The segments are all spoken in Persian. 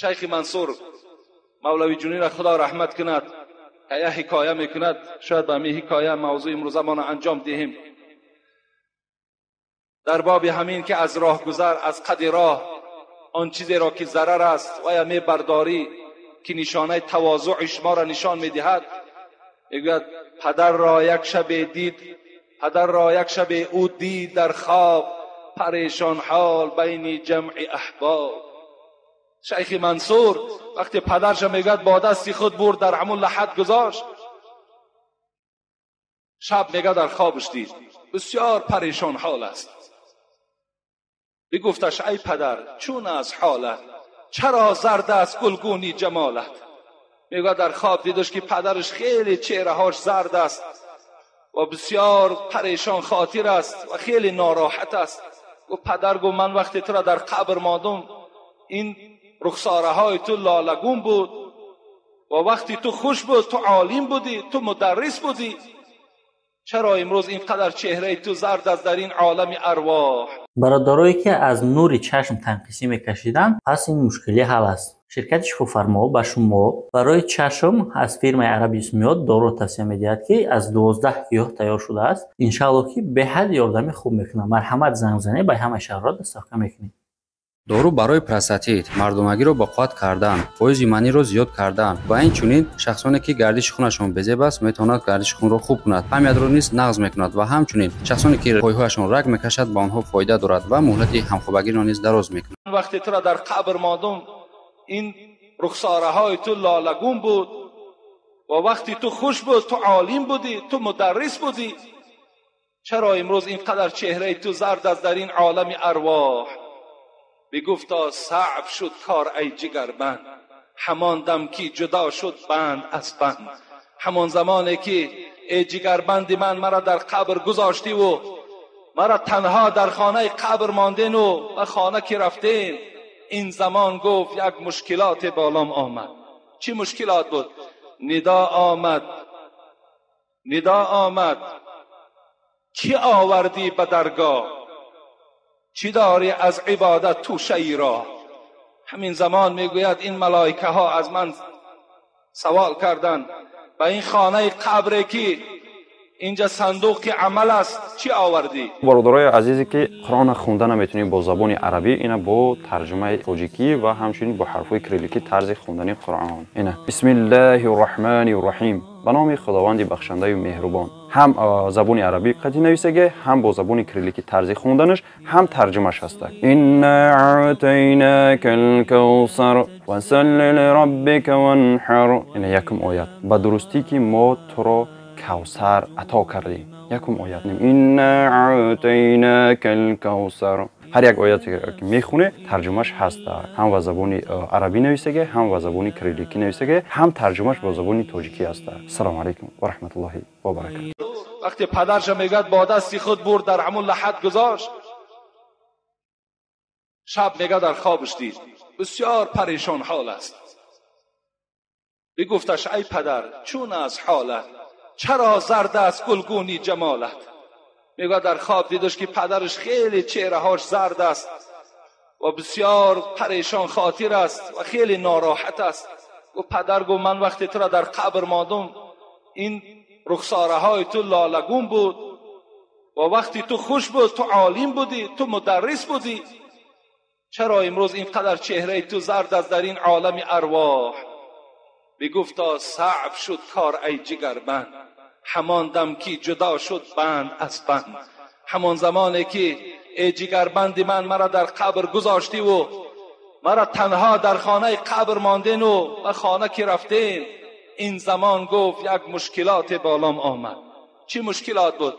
شیخ منصور مولوی جونی را خدا رحمت کند که حکایه میکند، شاید به همین حکایه موضوع امروزه ما انجام دهیم. در باب همین که از راه گذر از قد راه آن چیزی را که ضرر است و یا می برداری که نشانه تواضع ما را نشان میدهد، میگوید پدر را یک شب او دید در خواب، پریشان حال بین جمع احباب. شیخ منصور وقتی پدرش میگوید با دستی خود برد در همون لحد گذاشت، شب میگه در خوابش دید بسیار پریشان حال است. بگفتش ای پدر چون از حالت، چرا زرد است گلگونی جمالت؟ میگه در خواب دیدش که پدرش خیلی چهرهاش زرد است و بسیار پریشان خاطر است و خیلی ناراحت است. و پدر گفت من وقتی تو را در قبر ماندم این رخساره های تو لالگون بود و وقتی تو خوش بود تو عالم بودی، تو مدرس بودی، چرا امروز اینقدر چهره تو زرد است در این عالم ارواح؟ برادرایی که از نور چشم تنقیسی میکشیدن، پس این مشکلی حل است. شرکت شفافرما به شما برای چشم از فیرمای عربی اسمیات دارو توصیه میدهد که از 12 گیاه تیار شده است. انشالله که به حد یاردمی خوب میکنه. مرحمت زنگ زنی به همه شهرات استفاده میکنید. دارو برای پروستات مردمگی را با قطع کردن، فایز ایمنی را زیاد کردن و این چنین شخصانی که گردش خونشون بزیب است میتواند گردش خون را خوب کند، حمایت را نیز نقض میکند و همچنین شخصانی که پایهایشان رگ میکشد با آنها فایده دارد و مهلت همخوابگی را نیز دراز میکند. وقتی تو را در قبر ماندم این رخساره های تو لالگون بود و وقتی تو خوش بود تو عالم بودی، تو مدرس بودی، چرا امروز اینقدر چهره تو زرد است در این عالم ارواح؟ بگفتا صعب شد کار ای جگربند، همان دم که جدا شد بند از بند. همان زمانی که ای جگربند من مرا در قبر گذاشتی و مرا تنها در خانه قبر ماندین و خانه که رفتین، این زمان گفت یک مشکلات بالام آمد. چی مشکلات بود؟ ندا آمد چی آوردی به درگاه، چی داری از عبادت تو شیرا؟ همین زمان میگوید این ملائکه ها از من سوال کردند به این خانه قبری که اینجا صندوق عمل است چی آوردی؟ برادرای عزیزی که قرآن خونده نمیتونیم با زبان عربی، اینا با ترجمه تاجیکی و همچنین با حرفای کریلیکی طرز خوندن قرآن. اینا بسم الله الرحمن الرحیم، به نام خداوند بخشنده و مهربان. هم زبان عربی قدی نویسه، هم با زبان کریلیکی طرز خوندنش، هم ترجمهش هست. انا اعطیناک الکوثر فصل لربک وانحر. اینا یکم آیت به درستی که ما تو را کوثر عطا کردیم. یکم آیت نیم انا اعطیناک الکوثر. هر یک آیتی که میخونه ترجمهش هست، هم با زبان عربی نویسه، هم با زبان کریلیکی نویسه، هم ترجمهش با زبان تاجیکی است. السلام علیکم و رحمت الله و برکاته. وقتی پدرش میگه با دستی خود برد در همون لحد گذاشت، شب میگه در خوابش دید بسیار پریشان حال است. بگفتش ای پدر چون از حالت، چرا زرد است گلگونی جمالت؟ میگه در خواب دیدش که پدرش خیلی چهرهاش زرد است و بسیار پریشان خاطر است و خیلی ناراحت است. و پدر گفت من وقتی تو را در قبر ماندم این رخساره های تو لالگون بود و وقتی تو خوش بود تو عالم بودی، تو مدرس بودی، چرا امروز اینقدر چهره تو زرد است در این عالم ارواح؟ بگفتا صعب شد کار ای جگربند، همان دم که جدا شد بند از بند. همان زمانی که ای جگربند من مرا در قبر گذاشتی و مرا تنها در خانه قبر ماندین و خانه که رفتین، این زمان گفت یک مشکلات بالام آمد. چی مشکلات بود؟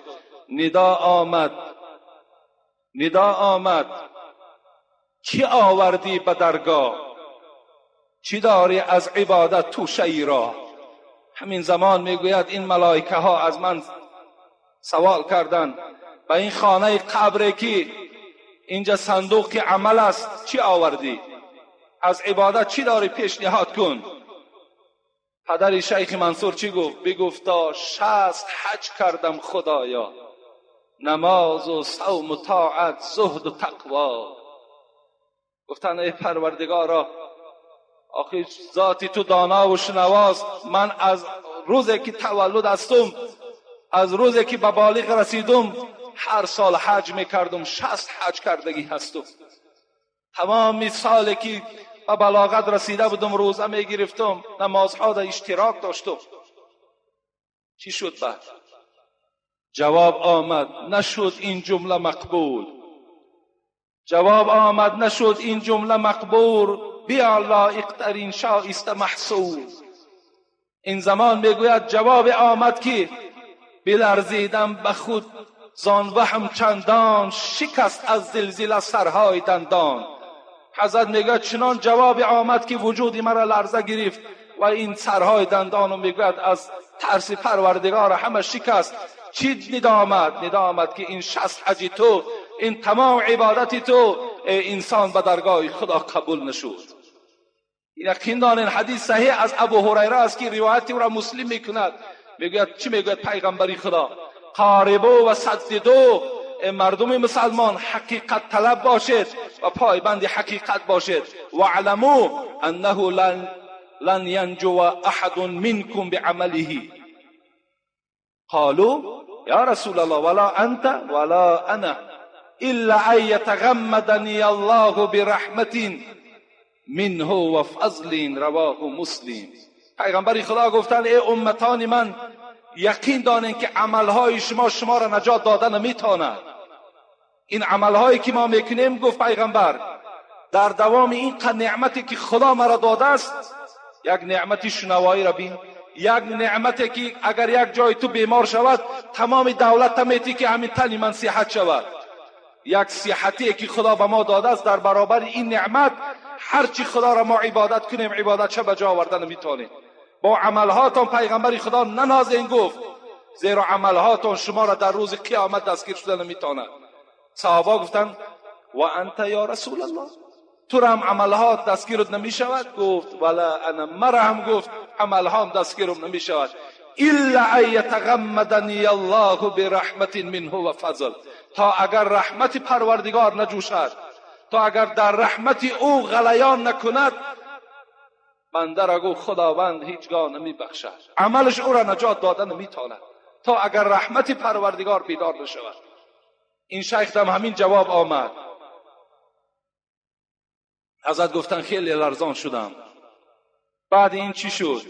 ندا آمد چی آوردی به درگاه، چی داری از عبادت تو شیرا؟ همین زمان میگوید این ملائکه ها از من سوال کردند به این خانه قبری که اینجا صندوق عمل است چی آوردی؟ از عبادت چی داری پیشنهاد کن؟ پدر شیخ منصور چی گفت؟ بگفتا 60 حج کردم خدایا، نماز و صوم و طاعت، زهد و تقوا. گفتن ای پروردگارا آخه ذاتی تو دانا و شنواست. من از روزی که تولد هستم، از روزی که به بالغ رسیدم، هر سال حج میکردم. 60 حج کردگی هستم. تمامی سالی که به بلاغت رسیده بودم روزه میگرفتم، نمازها در اشتراک داشتم. چی شد بعد؟ جواب آمد نشد این جمله مقبول. جواب آمد نشد این جمله مقبول. بیا لایق‌ترین شایسته محسوب. این زمان میگوید جواب آمد که بلرزیدم به خود زان وهم چندان، شکست از زلزله سرهای دندان. حضرت میگوید چنان جواب آمد که وجود مرا لرزه گرفت و این سرهای دندانو میگوید از ترس پروردگار همه شکست. چی ندا آمد؟ ندا آمد که این 60 حج تو، این تمام عبادت تو، انسان به درگاه خدا قبول نشد. یقین دانین حدیث صحیح از ابو هریره است که روایت او را مسلم میکند. میگوید چی میگوید پیغمبری خدا؟ قاربو و سددو، مردم مسلمان حقیقت طلب باشید و پایبند حقیقت باشید. و علمو انه لن ینجو احد منکم بعمله. قالوا یا رسول الله ولا انت ولا انا الا ان يتغمدني الله برحمة منه و فضل. رواه مسلم. پیغمبر خدا گفتند ای امتان من، یقین دانین که عملهای شما را نجات داده نمیتواند. این عملهایی که ما میکنیم، گفت پیغمبر، در دوام این نعمتی که خدا مرا داده است، یک نعمتی شنوایی را بین، یک نعمتی که اگر یک جای تو بیمار شود تمام دولت میتی که همین تن من صحت شود. یک صحتی که خدا به ما داده است، در برابر این نعمت هرچی خدا را ما عبادت کنیم عبادت چه به جا آوردن نمیتونیم. با عملهاتون پیغمبر خدا ننازین گفت، زیرا عملهاتون شما را در روز قیامت دستگیر شدن نمیتواند. صحابه گفتند و انت یا رسول الله، تو را هم عملهات دستگیرت نمیشود؟ گفت ولا انا، مرا هم گفت عملهام دستگیرم نمیشود. الا ان یتغمدنی الله برحمة منه و فضل. تا اگر رحمت پروردگار نجوشد، تا اگر در رحمت او غلیان نکند، بنده را گو خداوند هیچگاه نمیبخشد. عملش او را نجات داده نمیتواند تا اگر رحمت پروردگار بیدار نشود. این شیخ هم همین جواب آمد. حضرت گفتن خیلی لرزان شدم. بعد این چی شد؟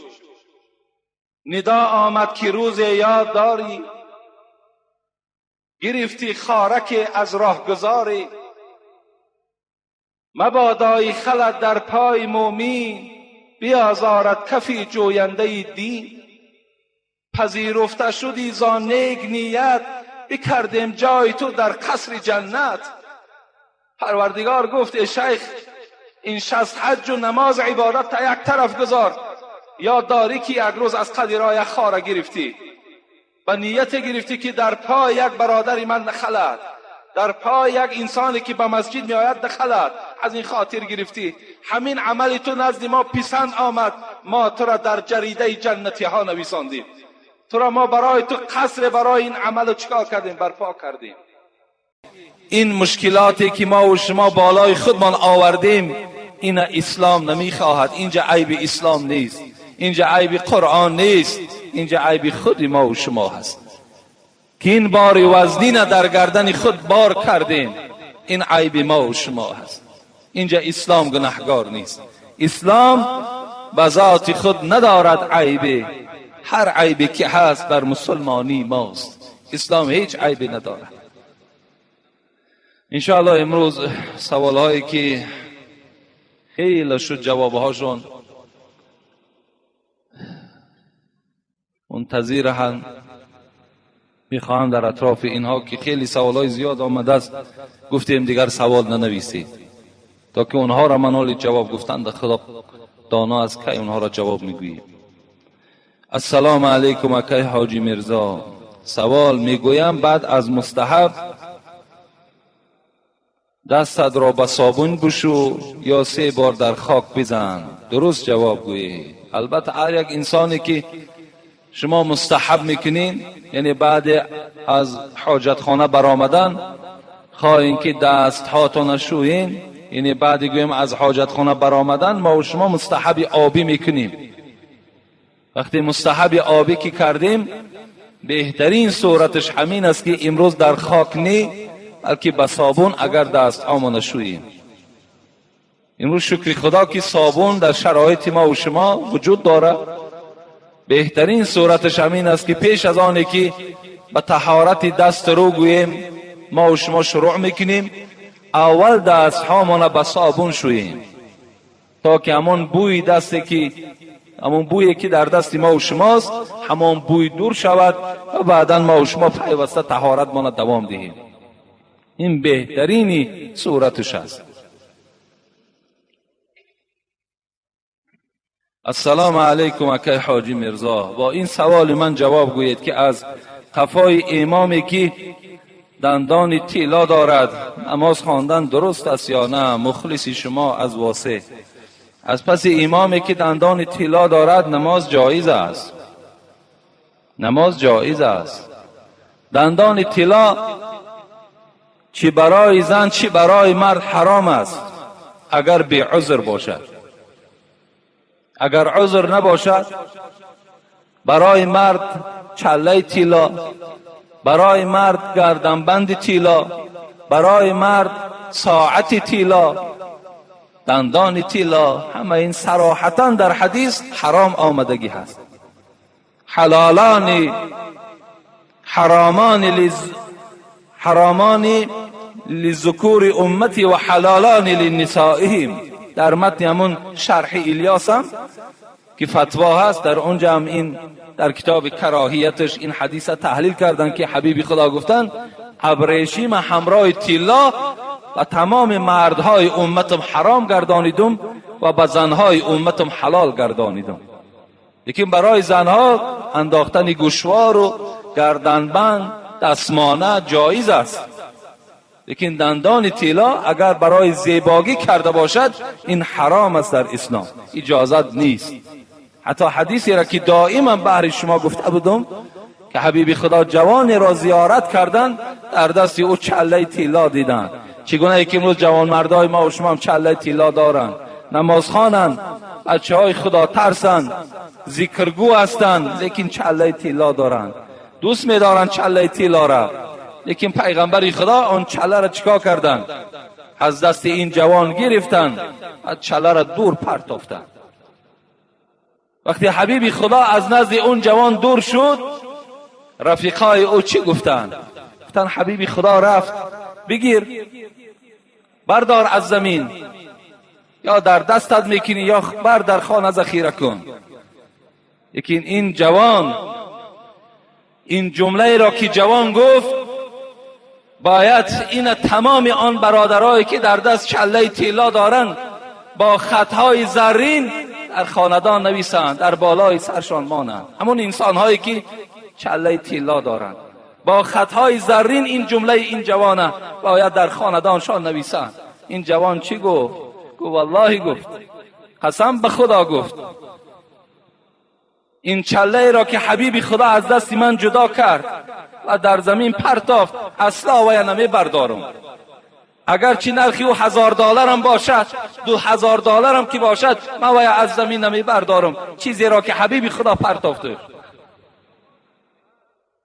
ندا آمد که روز یاد داری، گرفتی خارک از راه گذاری، مبادای خلد در پای مومین، بیازارد کفی جوینده دین. پذیرفته شدی زان نیک نیت، بکردیم جای تو در قصر جنت. پروردگار گفت ای شیخ، این 60 حج و نماز عبادت تا یک طرف گذار. یا داری که یک روز از قدرها یک خاره گرفتی، و نیت گرفتی که در پای یک برادر من نخلد، در پای یک انسانی که به مسجد می آید نخلد، از این خاطر گرفتی. همین عمل تو نزد ما پسند آمد، ما تو را در جریده جنتی ها نویساندیم. تو را ما برای تو قصر برای این عمل چیکار کردیم؟ برپا کردیم. این مشکلاتی که ما و شما بالای خودمان آوردیم، این اسلام نمیخواهد. اینجا عیب اسلام نیست، اینجا عیب قرآن نیست، اینجا عیب خود ما و شما هست که این بار وزنین در گردن خود بار کردیم. این عیب ما و شما هست. اینجا اسلام گناهگار نیست. اسلام به ذات خود ندارد عیب. هر عیبی که هست در مسلمانی ماست. اسلام هیچ عیبی ندارد. انشاءالله امروز سوال هایی که خیلی شد جواب هاشون منتظرند، میخواهم در اطراف اینها که خیلی سوال های زیاد آمده است، گفتیم دیگر سوال ننویسید تا که اونها را منال جواب گفتند. خدا دانا از که اونها را جواب میگوییم. السلام علیکم اکای حاجی مرزا، سوال میگویم بعد از مستحب دستت را به صابون بشو یا 3 بار در خاک بزن؟ درست جواب گویی. البته هر یک انسانی که شما مستحب میکنین، یعنی بعد از حاجت خانه برآمدن، خواهین که دست هاتون شوین یعنی بعدی گویم از حاجت خانه برآمدن ما و شما مستحب آبی میکنیم. وقتی مستحب آبی که کردیم بهترین صورتش همین است که امروز در خاک نی بلکه به صابون اگر دست هامون نشوییم. امروز شکر خدا که صابون در شرایط ما و شما وجود داره. بهترین صورتش همین است که پیش از آنی که به طهارت دست رو گوییم ما و شما شروع میکنیم اول دست هامون به صابون شوییم تا که همون بوی دستی که همون بویی که در دست ما و شماست همون بوی دور شود و بعدا ما و شما پیوسته طهارت ما دوام دهیم. این بهترینی صورتش است. السلام علیکم اکای حاجی مرزا، با این سوال من جواب گویید که از قفای امامی که دندان طلا دارد نماز خواندن درست است یا نه؟ مخلص شما از واسه. از پس امامی که دندان طلا دارد نماز جایز است. نماز جایز است. دندان طلا چی برای زن چی برای مرد حرام است اگر بی عذر باشد. اگر عذر نباشد برای مرد چله طلا، برای مرد گردنبند طلا، برای مرد ساعت طلا، دندان طلا، همه این صراحتا در حدیث حرام آمدگی هست. حرامان لذکور امتی و حلالان لنسائهم. در متن همون شرح الیاس هم که فتوا هست در اونجا هم این در کتاب کراهیتش این حدیث تحلیل کردن که حبیب خدا گفتن ابریشم همراه طلا و تمام مردهای امتم حرام گردانیدم و به زنهای امتم حلال گردانیدم. لیکن برای زنها انداختن گوشوار و گردنبند دستمانه جایز است. لیکن دندان طلا اگر برای زیبایی کرده باشد این حرام است، در اسلام اجازت نیست. حتی حدیثی را که دائما بهر شما گفته بودم که حبیب خدا جوان را زیارت کردن در دست او چله طلا دیدن. چگونه که امروز جوان مردای ما و شما هم چله طلا دارن، نماز خوانن، بچه های خدا ترسن، ذکرگو هستن، لیکن چله طلا دارن، دوست می‌دارن چله طلا را. لیکن پیغمبر خدا آن چله را چیکار کردن؟ از دست این جوان گرفتن و چله را دور پرتافتن. وقتی حبیب خدا از نزد اون جوان دور شد رفیقای او چی گفتن؟ گفتن حبیب خدا رفت، بگیر بردار از زمین، یا در دستت میکنی یا بر در خانه ذخیره کن. لیکن این جوان این جمله را که جوان گفت باید این تمام آن برادرایی که در دست چله طلا دارن با خطهای زرین در خاندان نویسند، در بالای سرشان مانند. همون انسان هایی که چله طلا دارند با خطهای زرین این جمله این جوانه باید در خاندانشان نویسند. این جوان چی گفت؟ گفت والله، گفت قسم به خدا، گفت این چله را که حبیب خدا از دست من جدا کرد و در زمین پرتافت اصلا و نمی بردارم. اگر چی نرخی و $1000 هم باشد، $2000 هم که باشد من وای از زمین نمی بردارم چیزی را که حبیب خدا پرتافته.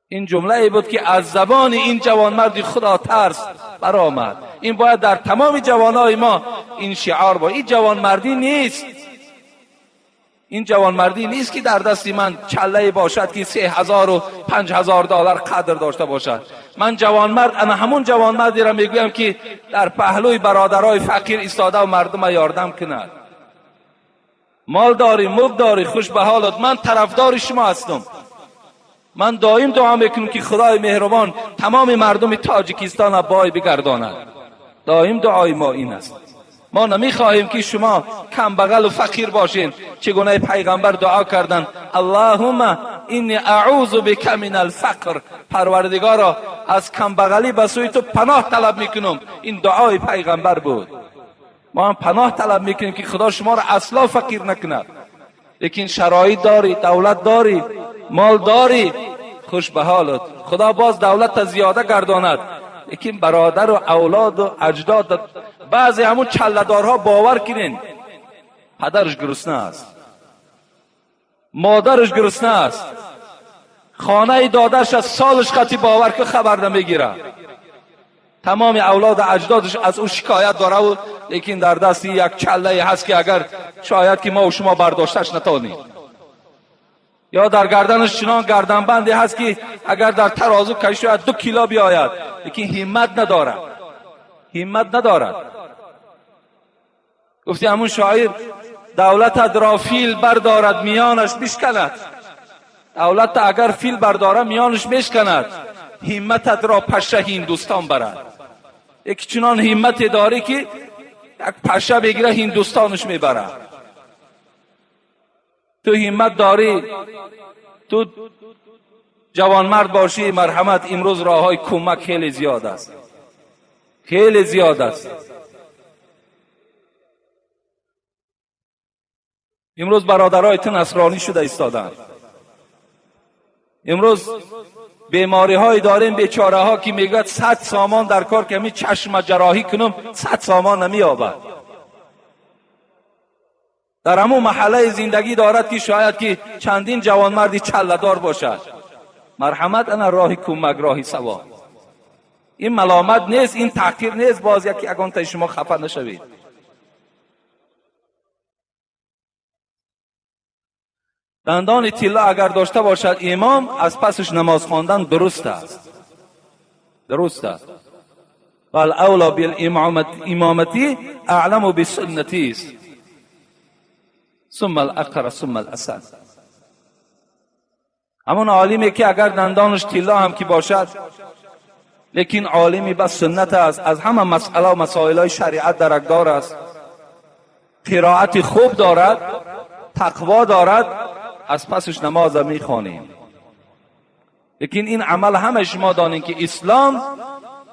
این جمله ای بود که از زبان این جوانمرد خدا ترس برآمد. این باید در تمام جوانای ما این شعار باید. این جوانمردی نیست، این جوانمردی نیست که در دستی من چله باشد که $3000 و $5000 قدر داشته باشد. من جوانمرد، انا همون جوانمردی را میگویم که در پهلوی برادرای فقیر ایستاده و مردم یاردم کند. مال داری، ملک داری، خوش به حالت، من طرفدار شما هستم. من دائم دعا میکنم که خدای مهربان تمام مردم تاجیکستان بای بگرداند. دائم دعای ما این است. ما نمیخواهیم که شما کم بغل و فقیر باشین. چگونه پیغمبر دعا کردن اللهم انی اعوذ بک من الفقر، پروردگارا از کم بغلی به سوی تو پناه طلب میکنم. این دعای پیغمبر بود. ما هم پناه طلب میکنیم که خدا شما را اصلا فقیر نکند. لیکن شرایط داری، دولت داری، مال داری، خوش به حالت، خدا باز دولت زیاده گرداند. لیکن برادر و اولاد و اجداد بعضی همون چله‌دارها باور کنین پدرش گرسنه است، مادرش گرسنه است، خانه دادرش از سالش خطی باور که خبر نمیگیره، تمام اولاد اجدادش از او شکایت داره و لیکن در دستی یک چله هست که اگر شاید که ما و شما برداشتش نتونیم، یا در گردنش چنان گردنبندی هست که اگر در ترازو کشی شاید 2 کیلو بیاید، لیکن همت ندارد. گفتی همون شاعر دولت را فیل بردارد میانش بشکند، دولت اگر فیل برداره میانش بشکند، همتت را پشه هندوستان برد. یک چنان همت داری که یک پشه بگیره هندوستانش میبره. تو همت داری، تو جوانمرد باشی، مرحمت. امروز راه های کمک خیلی زیاد است، خیلی زیاد است. امروز برادرای تو نصرانی شده ایستادن. امروز بیماری های داریم، بیچاره ها که میگه 100 سامان در کار که می چشم جراحی کنم 100 سامان نمییابد. در همون محله زندگی دارد که شاید که چندین جوانمردی چله‌دار باشد. مرحمت، انا راه کمک، راه ثواب. این ملامت نیست، این تحقیر نیست. باز یکی اگان تا شما خفه نشوید. دندان طلا اگر داشته باشد امام، از پسش نماز خواندن درست است. بل اولا بالامامتی اعلم بسنتی است، ثم الاقرا ثم الاسد. همون عالمی که اگر دندانش طلا هم که باشد لیکن عالمی بس سنت است، از همه مسئله و مسائل های شریعت درکدار است، قرائت خوب دارد، تقوا دارد، از پسش نماز میخوانیم. لیکن این عمل همه شما دانین که اسلام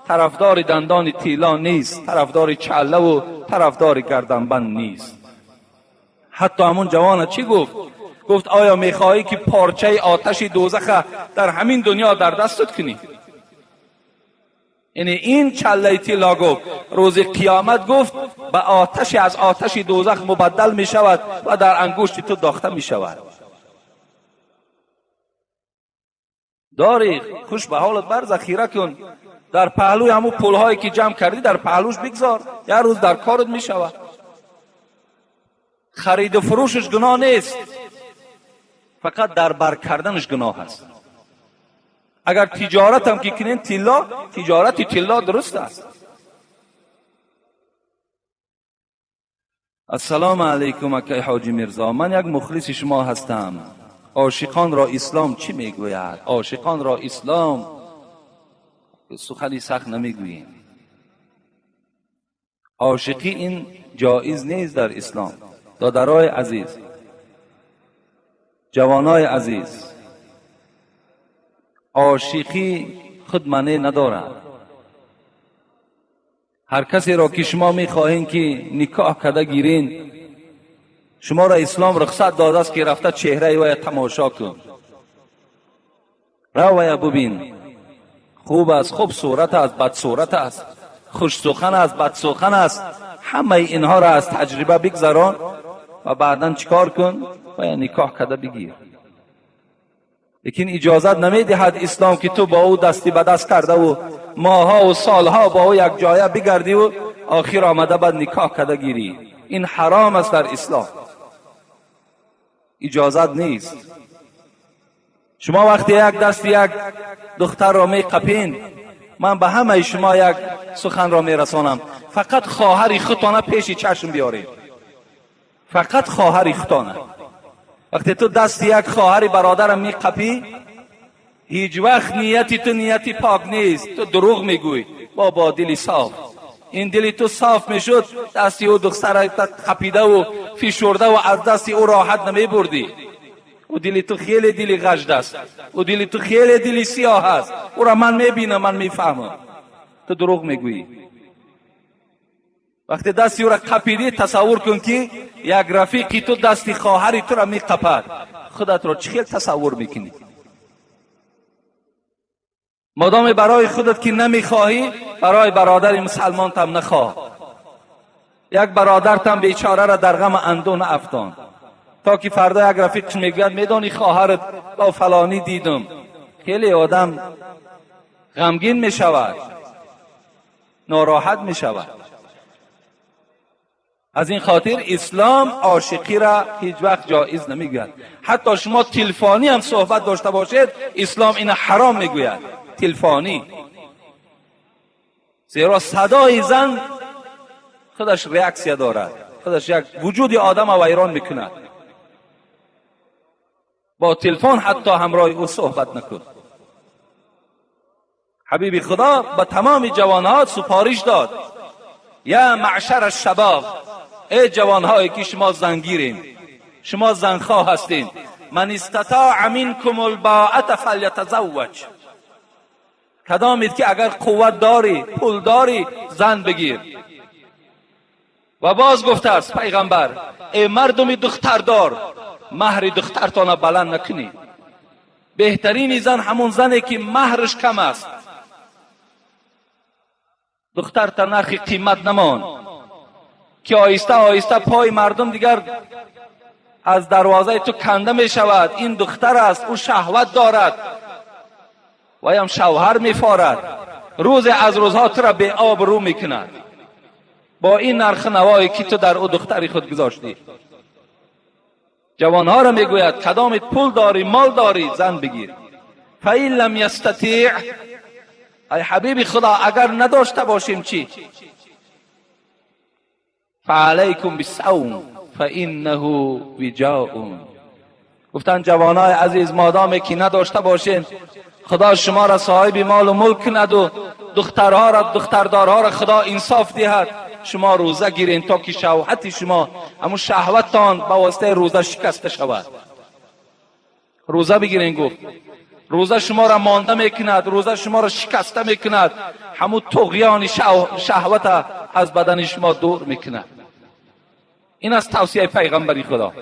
طرفدار دندان طلا نیست، طرفدار چله و طرفدار گردنبند نیست. حتی همون جوان چی گفت آیا میخواهی که پارچه آتش دوزخ در همین دنیا در دستت کنی؟ یعنی این چله طلا گفت روز قیامت گفت به آتش از آتش دوزخ مبدل می شود و در انگشت تو داخته می شود. داری خوش به حالت بر ذخیره کن، در پهلوی همون پولهایی که جمع کردی در پهلوش بگذار، یه روز در کارت می شود. خرید و فروشش گناه نیست، فقط در بر کردنش گناه است. اگر تجارت هم که کنین طلا، تجارت طلا درست است. السلام علیکم اکای حاجی میرزا، من یک مخلص شما هستم. عاشقان را اسلام چی میگوید؟ عاشقان را اسلام سخنی سخت نمیگوییم. عاشقی این جایز نیست در اسلام. دادرای عزیز، جوانای عزیز، عاشقی خود معنی ندارد. هر کسی را که شما میخواهین که نکاح کده گیرین، شما را اسلام رخصت داده است که رفته چهره وی تماشا کن، رو وی ببین، خوب است، خوب صورت است، بد صورت است، خوش سخن است، بد سخن است، همه اینها را از تجربه بگذران و بعداً چیکار کن؟ و نکاح کده بگیر. لیکن اجازت نمیدهد اسلام که تو با او دستی به دست کرده و ماها و سالها با او یک جایه بگردی و آخر آمده بعد نکاح کده گیری. این حرام است در اسلام، اجازت نیست. شما وقتی یک دست یک دختر را میقپین، من به همه شما یک سخن را میرسانم، فقط خواهر خودتان پیش چشم بیارید، فقط خواهر خودتان. وقتی تو دست یک خواهر برادرم میقپی، هیچ وقت نیتی تو نیتی پاک نیست، تو دروغ میگوی. با دلی صاف، این دلی تو صاف میشد، دستی او دختر قپیده و فشرده و از دستی او راحت نمیبردی. او دلی تو خیلی دلی غجد است، او دلی تو خیلی دلی سیاه است، او را من میبینم، من میفهمم. تو دروغ میگویی. وقتی دستی او را قپیدی، تصور کن که یک رفیقی تو دستی خواهری تو را میقپد، خودت را چه تصور میکنی؟ مادام برای خودت که نمیخواهی، برای برادر مسلمان هم نخواه. یک برادرتم بیچاره را در غم اندون افتان، تا که فردا یک رفیقش میگوید میدانی خواهرت با فلانی دیدم. خیلی آدم غمگین میشود، ناراحت میشود. از این خاطر اسلام عاشقی را هیچ وقت جایز نمیگوید. حتی شما تلفنی هم صحبت داشته باشید، اسلام این حرام میگوید، تلفنی. زیرا صدای زن خودش ریاکسیا دارد، خودش یک وجود آدم را ویران میکند. با تلفن حتی همراه او صحبت نکن. حبیب خدا به تمام جوانها سفارش داد: یا معشر الشباب، ای جوانهایی که شما زنگیرین، شما زنخواه هستین، من استطاع منکم الباءة فلیتزوج. کدامید که اگر قوت داری، پول داری، زن بگیر. و باز گفته است پیغمبر: ای مردم دختردار، مهر دخترتان بلند نکنید. بهترین زن همون زنی که مهرش کم است. دختر تا نرخ قیمت نمان که آیسته آیسته پای مردم دیگر از دروازه تو کنده می شود. این دختر است، او شهوت دارد و هم شوهر می فارد. روز از روزها تو را به آب رو می کند با این نرخ نوایی که تو در او دختری خود گذاشتی. جوانها را می گوید کدامت پول داری، مال داری، زن بگیر. فإن لم یستطیع، ای حبیب خدا اگر نداشته باشیم چی؟ فعلیکم بالصوم فانه وجاء. گفتن جوانای عزیز مادامی که نداشته باشین، خدا شما را صاحب مال و ملک کند و دخترها را، دختردارها را خدا انصاف دهد. شما روزه گیرین تا که شهوت شما، همون شهوتتان به واسطه روزه شکسته شود. روزه بگیرین. گفت روزه شما را مانده میکند، روزه شما را شکسته میکند، همون طغیان شهوت از بدن شما دور میکند. این از توصیه پیغمبری خدا.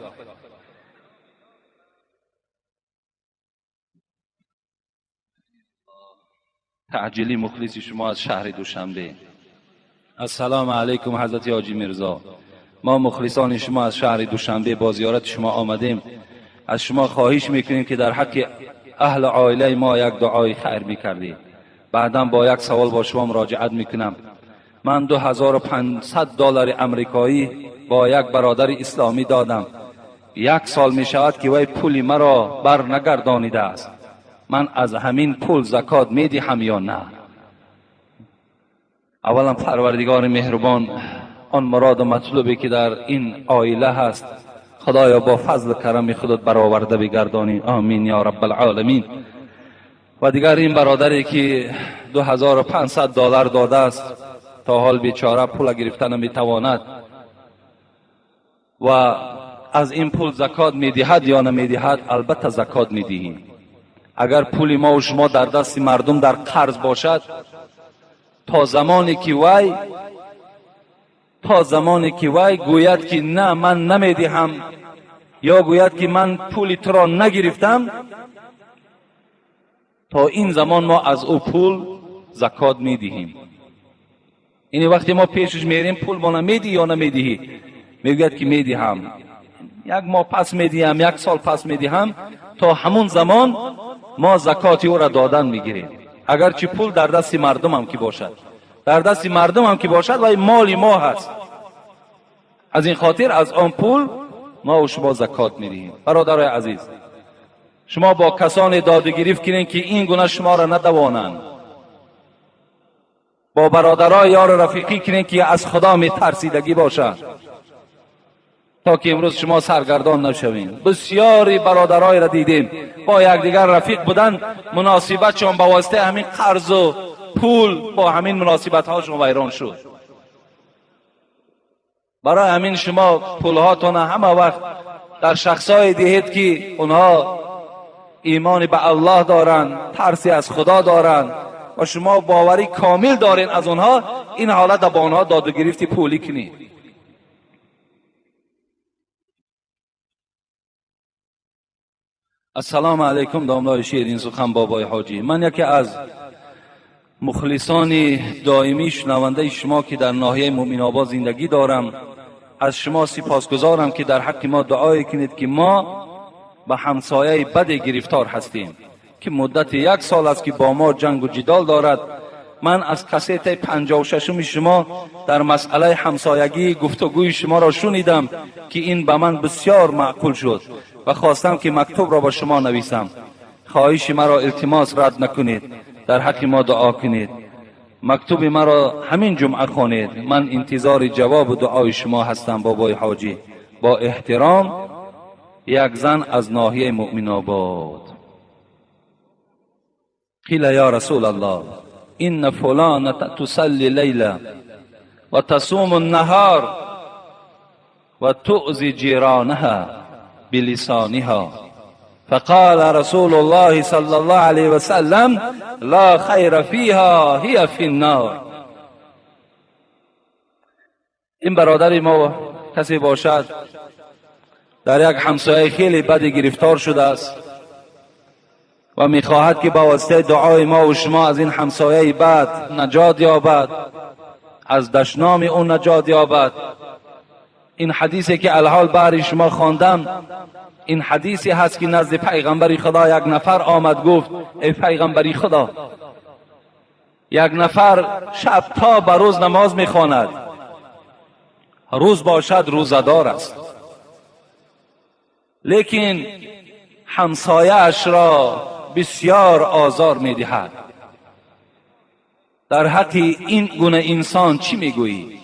تعجیلی مخلص شما از شهر دوشنبه. السلام علیکم حضرت حاجی میرزا، ما مخلصان شما از شهر دوشنبه با زیارت شما آمدیم. از شما خواهش میکنیم که در حق اهل عائله ما یک دعای خیر میکردید. بعدا با یک سوال با شما مراجعت میکنم. من $2500 امریکایی با یک برادر اسلامی دادم. 1 سال میشود که وی پول مرا بر نگردانیده است. من از همین پول زکات میدهم یا نه؟ اولا پروردگار مهربان آن مراد و مطلوبی که در این عائله هست خدایا با فضل کرم خودت برآورده بگردانی. آمین یا رب العالمین. و دیگر این برادری که $2500 داده است، تا حال بیچاره پول گرفته نمیتواند و از این پول زکات میدهد یا نمیدهد؟ البته زکات میدهیم. اگر پول ما و شما در دست مردم در قرض باشد، تا زمانی که وی گوید که نه من نمیدهم یا گوید که من پول تو را نگرفتم، تا این زمان ما از او پول زکات میدهیم. این وقتی ما پیشش میریم پول ما نمیدی یا نمیدهی؟ میگوید که میدهم. 1 ماه پس میدهم، 1 سال پس میدهم. تا همون زمان ما زکات او را دادن میگیریم. اگرچه پول در دست مردم هم که باشد، در دست مردم هم که باشد و مال ما هست. از این خاطر از آن پول ما و شما زکات میدهیم. برادرای عزیز، شما با کسان داد و گریفت کنین که این گونه شما را ندوانند. با برادرای یار رفیقی کنین که از خدا میترسیدگی باشد، تا که امروز شما سرگردان نشوین. بسیاری برادرای را دیدیم با یکدیگر رفیق بودن، مناسبتشون با واسطه همین قرض و پول با همین مناسبت هاشون ویران شد. برای همین شما پولهاتون همه وقت در شخصای دهید که اونها ایمان به الله دارن، ترسی از خدا دارن و شما باوری کامل دارین از اونها. این حالت با اونها داد و گرفتی پولی کنید. السلام علیکم داملای شیرین سخن بابای حاجی. من یکی از مخلصان دائمی شنونده شما که در ناحیه مومن آباد زندگی دارم، از شما سپاسگزارم که در حق ما دعای کنید که ما به همسایه بد گرفتار هستیم که مدت 1 سال است که با ما جنگ و جدال دارد. من از کست 56 شما در مسئله همسایگی گفتگوی شما را شنیدم که این به من بسیار معقول شد و خواستم که مکتوب را با شما نویسم. خواهش مرا التماس رد نکنید، در حق ما دعا کنید. مکتوب مرا همین جمعه خوانید. من انتظار جواب و دعای شما هستم. بابای حاجی. با احترام، یک زن از ناحیه مؤمن آباد. قیل یا رسول الله ان فلانه تصلی لیلا و تصوم النهار و تؤذی جیرانها بلسانها، فقال رسول الله صلی الله علیه وسلم لا خیر فیها هی فی النار. این برادر ما کسی باشد در یک همسایه خیلی بد گرفتار شده است و میخواهد که با واسطه دعای ما و شما از این همسایه بد نجات یابد، از دشنام اون نجات یابد. این حدیثی که الحال برای شما خواندم، این حدیثی هست که نزد پیغمبر خدا یک نفر آمد گفت ای پیغمبر خدا، یک نفر شب تا به روز نماز میخواند، روز باشد روزدار است، لیکن همسایه اش را بسیار آزار میدهد. در حق این گونه انسان چی میگویی؟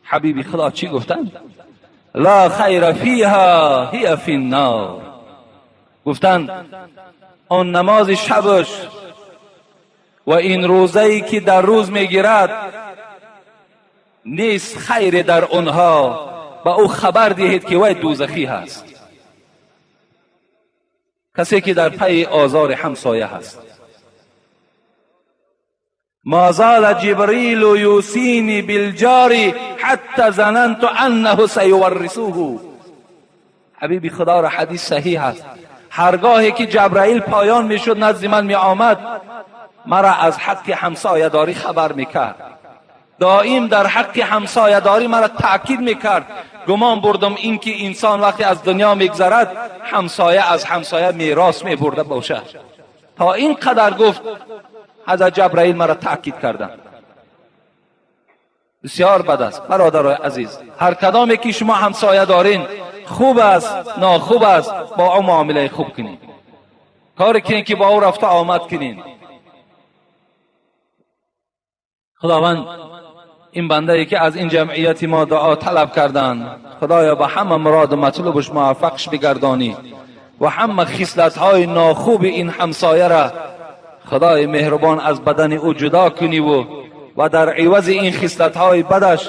حبیب خدا چی گفتند؟ لا خیر فیها هی فی النار. گفتند آن نماز شبش و این روزه‌ای که در روز میگیرد نیست خیر در آنها، با او خبر دهید که وی دوزخی هست. کسی که در پی آزار همسایه هست. ما زال جبریل یوصینی بالجار حتی ظننت انه سیورثه. حبیب خدا را حدیث صحیح است. هرگاهی که جبرائیل پایان میشد نزد من می آمد، مرا از حق همسایه داری خبر میکرد. دائم در حق همسایه داری مرا تاکید میکرد. گمان بردم این که انسان وقتی از دنیا میگذرد همسایه از همسایه میراث میبرده باشد. تا این قدر گفت حضرت جبرائیل مرا تاکید کردن. بسیار بد است برادرای عزیز. هر کدامی که شما همسایه دارین، خوب است ناخوب است، با او معامله خوب کنین، کاری کنین که با او رفت آمد کنین. خداوند این بنده ای که از این جمعیت ما دعا طلب کردن، خدایا به همه مراد و مطلوبش موفقش بگردانی و همه خصلت های ناخوب این همسایه را خدای مهربان از بدن او جدا کنی و در عوض این خصلت های بدش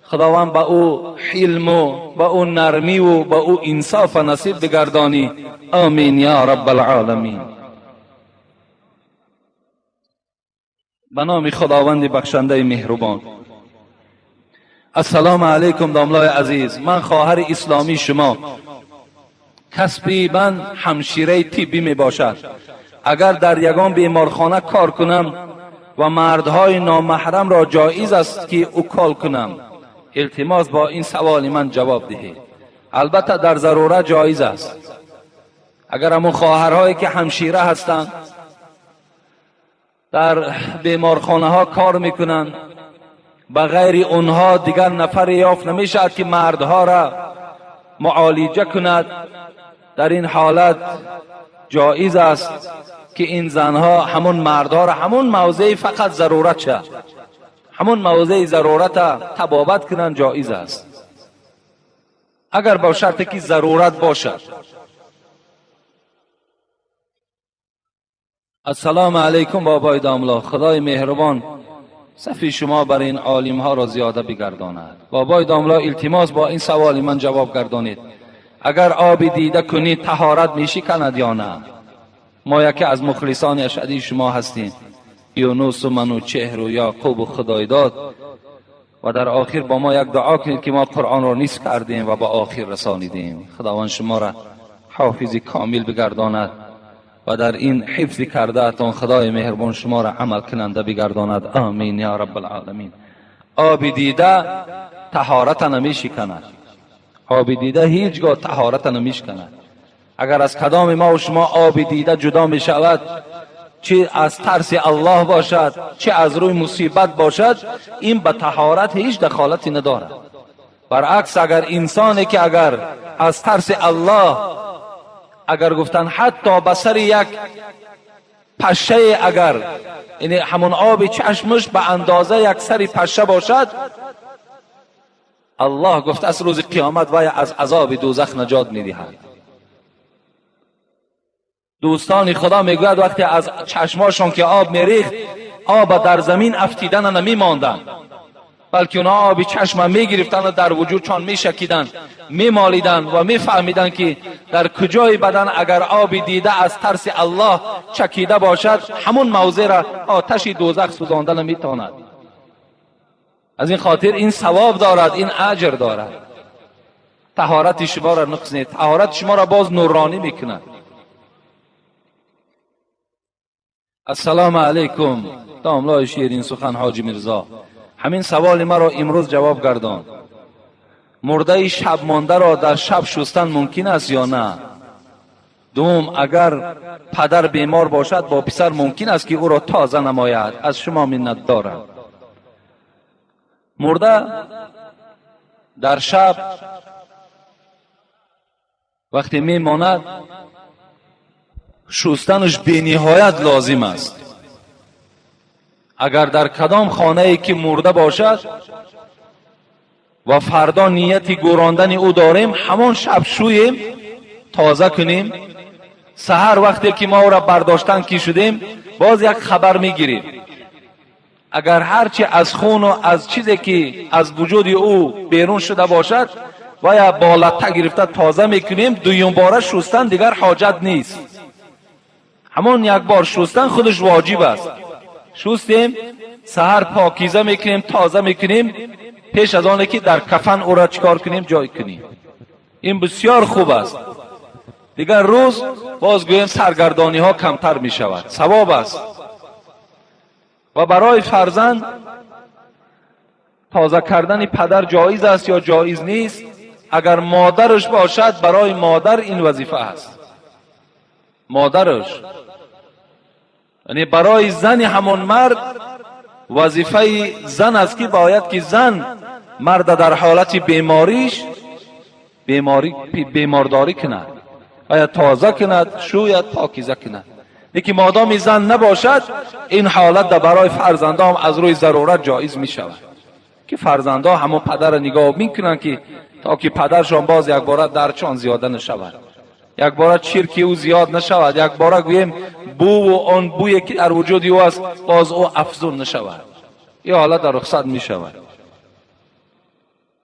خداوند با او حلم و با او نرمی و با او انصاف نصیب بگردانی. آمین یا رب العالمین. به نام خداوند بخشنده مهربان. السلام علیکم داملای عزیز. من خواهر اسلامی شما، کسبی من همشیره طبی می باشد. اگر در یگان بیمارخانه کار کنم و مردهای نامحرم را جایز است که اوکال کنم؟ التماس با این سوال من جواب دهید. البته در ضرورت جایز است. اگر همون خواهرهایی که همشیره هستند در بیمارخانه ها کار میکنند، بغیر اونها دیگر نفر یافت نمیشد که مردها را معالجه کند، در این حالت جایز است که این زنها همون مردها را همون موضع فقط ضرورت شد، همون موضع ضرورت طبابت کنند، جایز است. اگر با شرطی که ضرورت باشد. السلام علیکم بابای داملا. خدای مهربان صفی شما برای این عالم ها را زیاده بگرداند. بابای داملا التماس با این سوال من جواب گردانید. اگر آب دیده کنید طهارت میشی کند یا نه؟ ما یکی از مخلصان اشهدی شما هستیم، یونس و منوچهر و یعقوب و خدایداد، و در آخر با ما یک دعا کنید که ما قرآن را نصف کردیم و با آخر رسانیدیم. خداوند شما را حافظ کامل بگرداند و در این حفظ کرده اتان خدای مهربان شما را عمل کننده بگرداند. آمین یا رب العالمین. آب دیده طهارت نمیشکند. آب دیده هیچگاه طهارت نمیشکند. اگر از کدام ما و شما آب دیده جدا می شود، چه از ترس الله باشد چه از روی مصیبت باشد، این به طهارت هیچ دخالتی ندارد. برعکس اگر انسانی که اگر از ترس الله، اگر گفتن حتی به سر یک پشه، اگر یعنی همون آب چشمش به اندازه یک سر پشه باشد، الله گفت از روز قیامت وی از عذاب دوزخ نجات می‌دهد. دوستان خدا میگوید وقتی از چشماشون که آب میریخت، آب در زمین افتیدن نمیماندند، بلکه اونا آب چشم میگرفتند و در وجودشان میشکیدند، میمالیدند و میفهمیدند که در کجای بدن اگر آب دیده از ترس الله چکیده باشد، همون موضع را آتش دوزخ سوزانده نمیتواند. از این خاطر این ثواب دارد، این اجر دارد. طهارت شما را نقص نیست، طهارت شما را باز نورانی میکند. السلام علیکم. داملای شیرین سخن حاجی میرزا، همین سوال مرا امروز جواب گردان. مرده شب مانده را در شب شستن ممکن است یا نه؟ دوم، اگر پدر بیمار باشد با پسر ممکن است که او را تازه نماید؟ از شما منت دارم. مرده در شب وقتی میماند شستنش بینهایت لازم است. اگر در کدام خانه ای که مرده باشد و فردا نیتی گوراندن او داریم، همان شب شویم تازه کنیم. سحر وقتی که ما او را برداشتن کی شدیم باز یک خبر میگیریم. اگر هرچی از خون و از چیزی که از وجود او بیرون شده باشد و یا بالته گرفته تازه میکنیم. دویم باره شستن دیگر حاجت نیست. همون یک بار شستن خودش واجب است. شستیم سحر پاکیزه میکنیم، تازه میکنیم، پیش از آنه که در کفن او را چکار کنیم جای کنیم. این بسیار خوب است. دیگر روز باز گویم سرگردانی ها کمتر می شود، ثواب است. و برای فرزند تازه کردن پدر جایز است یا جایز نیست؟ اگر مادرش باشد برای مادر این وظیفه است. مادرش یعنی برای زن همون مرد وظیفه زن است که باید که زن مرد در حالت بیمارداری کند، باید تازه کند، شوید، پاکیزه کند. لیکن مادام زن نباشد این حالت در برای فرزندان از روی ضرورت جایز می شود که فرزندان همون پدر نگاه میکنن که تا که پدرشان باز یک بار درچان زیاده نشود، یک بار چرکی او زیاد نشود، یک بار گویم بو و آن بویی که در وجود او است باز او افزون نشود. این حالت در رخصت می شود.